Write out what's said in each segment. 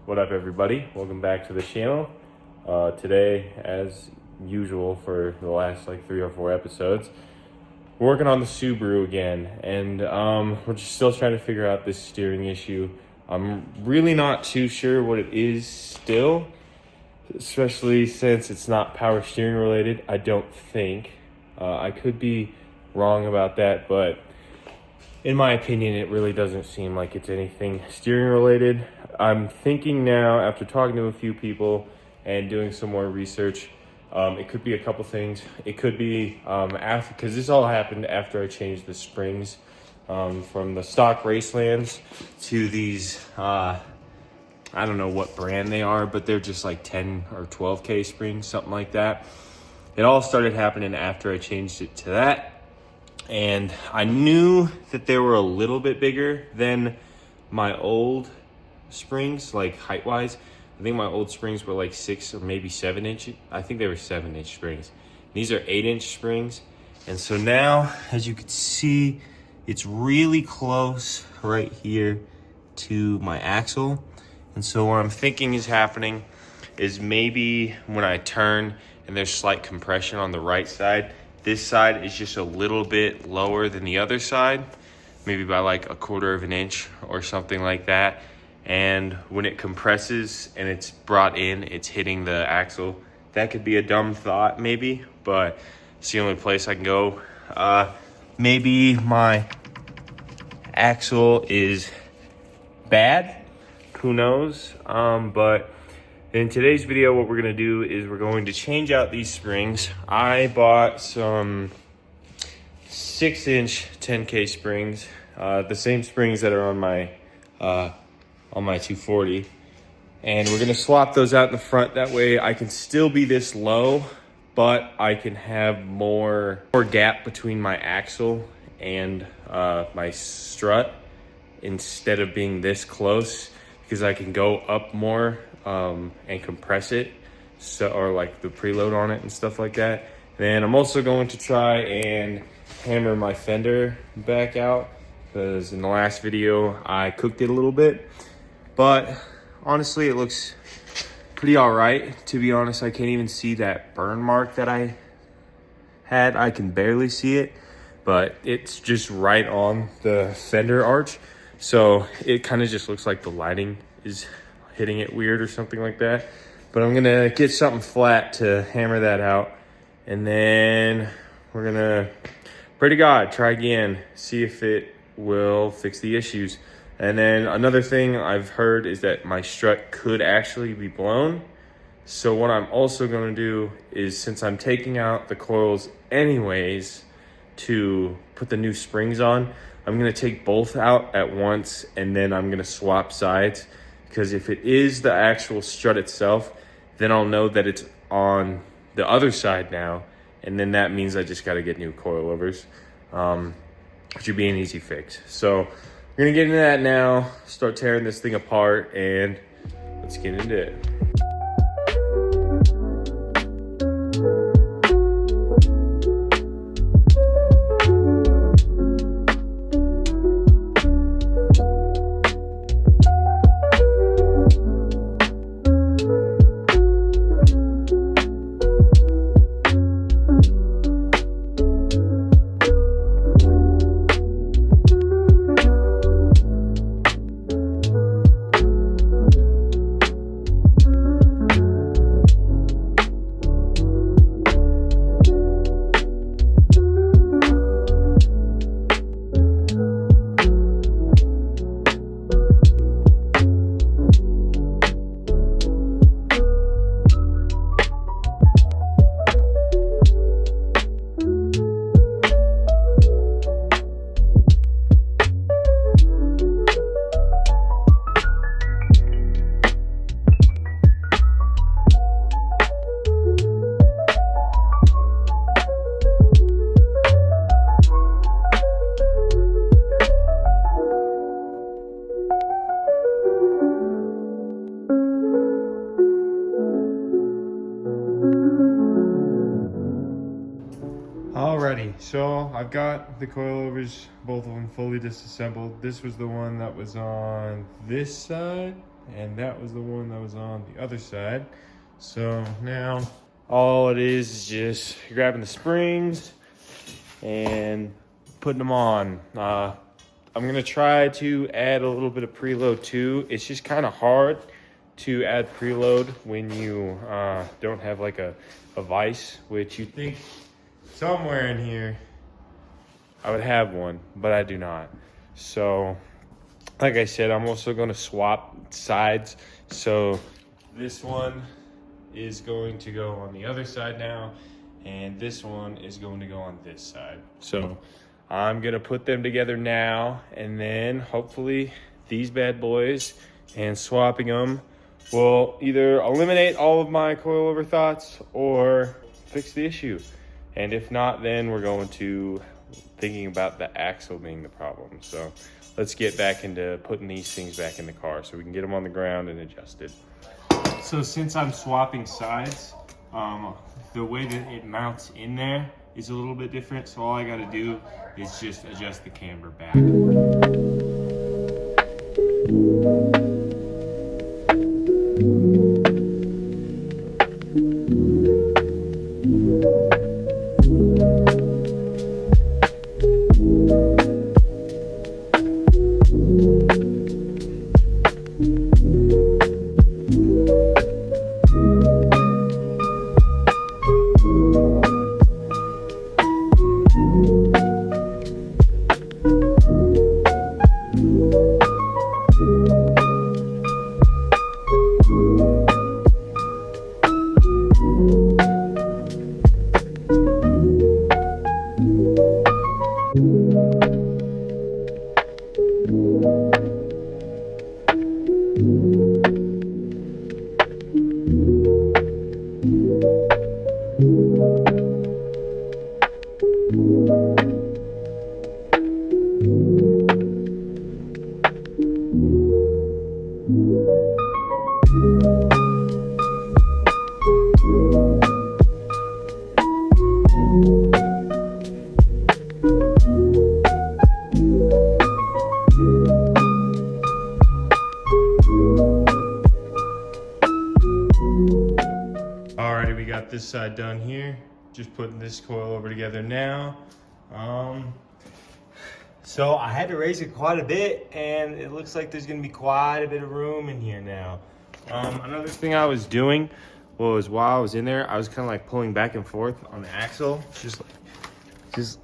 What up, everybody? Welcome back to the channel. Today, as usual for the last like 3 or 4 episodes, we're working on the Subaru again, and we're just still trying to figure out this steering issue. I'm really not too sure what it is still, especially since it's not power steering related, I don't think. I could be wrong about that, but in my opinion, it really doesn't seem like it's anything steering related. I'm thinking now, after talking to a few people and doing some more research, it could be a couple things. It could be after, because this all happened after I changed the springs from the stock Racelands to these, I don't know what brand they are, but they're just like 10 or 12K springs, something like that. It all started happening after I changed it to that. And I knew that they were a little bit bigger than my old springs, like height-wise. I think my old springs were like 6 or maybe 7 inch. I think they were 7-inch springs. These are 8-inch springs. And so now, as you can see, it's really close right here to my axle. And so what I'm thinking is happening is maybe when I turn and there's slight compression on the right side, this side is just a little bit lower than the other side, maybe by like 1/4 of an inch or something like that. And when it compresses and it's brought in, it's hitting the axle. That could be a dumb thought maybe, but it's the only place I can go. Maybe my axle is bad, who knows? But in today's video, what we're gonna do is we're going to change out these springs. I bought some 6-inch 10K springs, the same springs that are on my 240. And we're gonna swap those out in the front. That way I can still be this low, but I can have more gap between my axle and my strut instead of being this close, because I can go up more and compress it, so, or like the preload on it and stuff like that. Then I'm also going to try and hammer my fender back out, because in the last video I cooked it a little bit, but honestly it looks pretty all right. To be honest, I can't even see that burn mark that I had. I can barely see it, but it's just right on the fender arch, so it kind of just looks like the lighting is hitting it weird or something like that. But I'm gonna get something flat to hammer that out, and then we're gonna pray to God, try again, see if it will fix the issues. And then another thing I've heard is that my strut could actually be blown. So what I'm also gonna do is, since I'm taking out the coils anyways to put the new springs on, I'm gonna take both out at once, and then I'm gonna swap sides. Because if it is the actual strut itself, then I'll know that it's on the other side now. And then that means I just got to get new coilovers, which would be an easy fix. So we're going to get into that now, start tearing this thing apart, and let's get into it. Alrighty, so I've got the coilovers, both of them fully disassembled. This was the one that was on this side. and that was the one that was on the other side. So now all it is just grabbing the springs and putting them on. I'm gonna try to add a little bit of preload too. It's just kind of hard to add preload when you don't have like a vise, which you think somewhere in here I would have one, but I do not. So like I said, I'm also going to swap sides. So this one is going to go on the other side now, and this one is going to go on this side. So I'm going to put them together now, and then hopefully these bad boys and swapping them will either eliminate all of my coilover thoughts or fix the issue. And if not, then we're going to thinking about the axle being the problem. So let's get back into putting these things back in the car so we can get them on the ground and adjusted. So since I'm swapping sides, the way that it mounts in there is a little bit different. So all I got to do is just adjust the camber back. Alrighty, we got this side done here. Just putting this coil over together now. So I had to raise it quite a bit, and it looks like there's gonna be quite a bit of room in here now. Another thing I was doing was while I was in there, I was kind of like pulling back and forth on the axle, just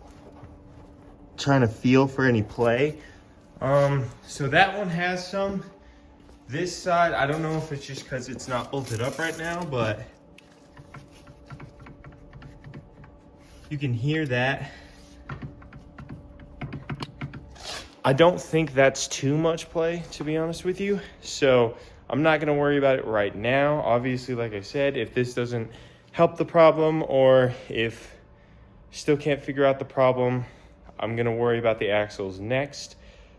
trying to feel for any play. So that one has some. This side, I don't know if it's just because it's not bolted up right now, but you can hear that. I don't think that's too much play, to be honest with you. So I'm not gonna worry about it right now. Obviously, like I said, if this doesn't help the problem or if you still can't figure out the problem, I'm gonna worry about the axles next.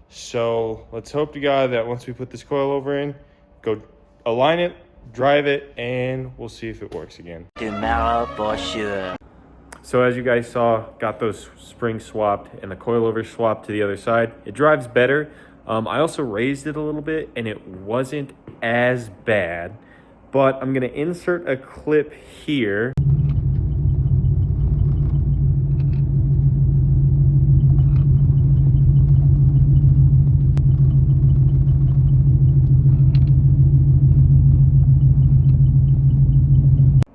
So let's hope to God that once we put this coilover in, go align it, drive it, and we'll see if it works again. Tomorrow for sure. So as you guys saw, got those springs swapped and the coilover swapped to the other side. It drives better. I also raised it a little bit and it wasn't as bad, but I'm gonna insert a clip here.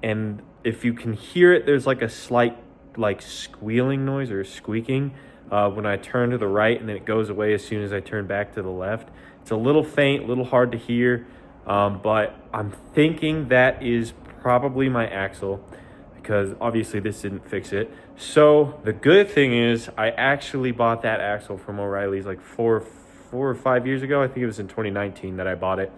And if you can hear it, there's like a slight like squealing noise or squeaking when I turn to the right, and then it goes away as soon as I turn back to the left. It's a little faint, a little hard to hear, but I'm thinking that is probably my axle because obviously this didn't fix it. So the good thing is I actually bought that axle from O'Reilly's like four or 5 years ago. I think it was in 2019 that I bought it.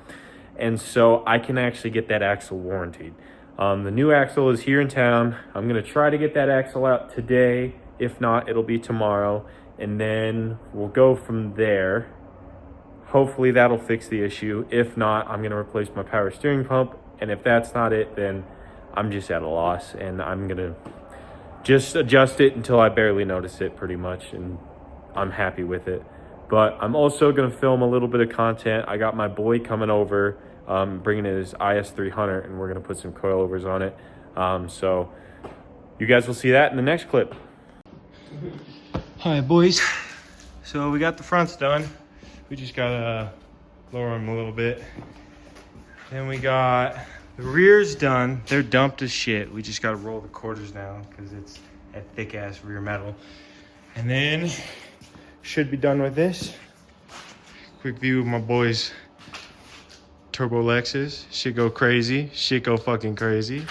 And so I can actually get that axle warranted. The new axle is here in town. I'm gonna try to get that axle out today. If not, it'll be tomorrow. And then we'll go from there. Hopefully that'll fix the issue. If not, I'm gonna replace my power steering pump. And if that's not it, then I'm just at a loss. And I'm gonna just adjust it until I barely notice it pretty much. And I'm happy with it. But I'm also going to film a little bit of content. I got my boy coming over, bringing his IS300, and we're going to put some coilovers on it. So you guys will see that in the next clip. All right, boys. So we got the fronts done. We just got to lower them a little bit. Then we got the rears done. They're dumped as shit. We just got to roll the quarters down because it's that thick ass rear metal. And then should be done with this. Quick view of my boys' WRX'S. Shit go crazy. Shit go fucking crazy.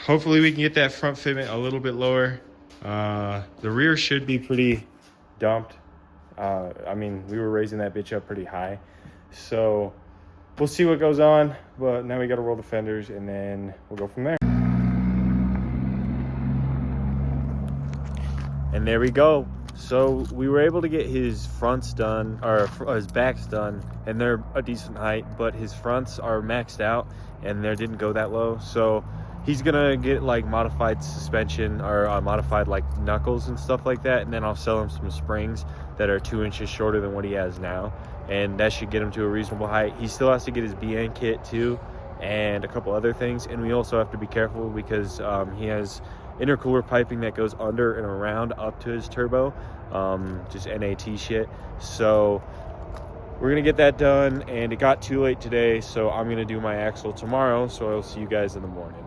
Hopefully we can get that front fitment a little bit lower. The rear should be pretty dumped. I mean, we were raising that bitch up pretty high. So we'll see what goes on. But now we got to roll the fenders and then we'll go from there. And there we go. So we were able to get his fronts done, or his backs done, and they're a decent height, but his fronts are maxed out and they didn't go that low. So he's gonna get like modified suspension or modified like knuckles and stuff like that, and then I'll sell him some springs that are 2 inches shorter than what he has now, and that should get him to a reasonable height. He still has to get his BN kit too, and a couple other things, and we also have to be careful because he has intercooler piping that goes under and around up to his turbo, just NAT shit. So we're gonna get that done, and it got too late today, so I'm gonna do my axle tomorrow. So I'll see you guys in the morning.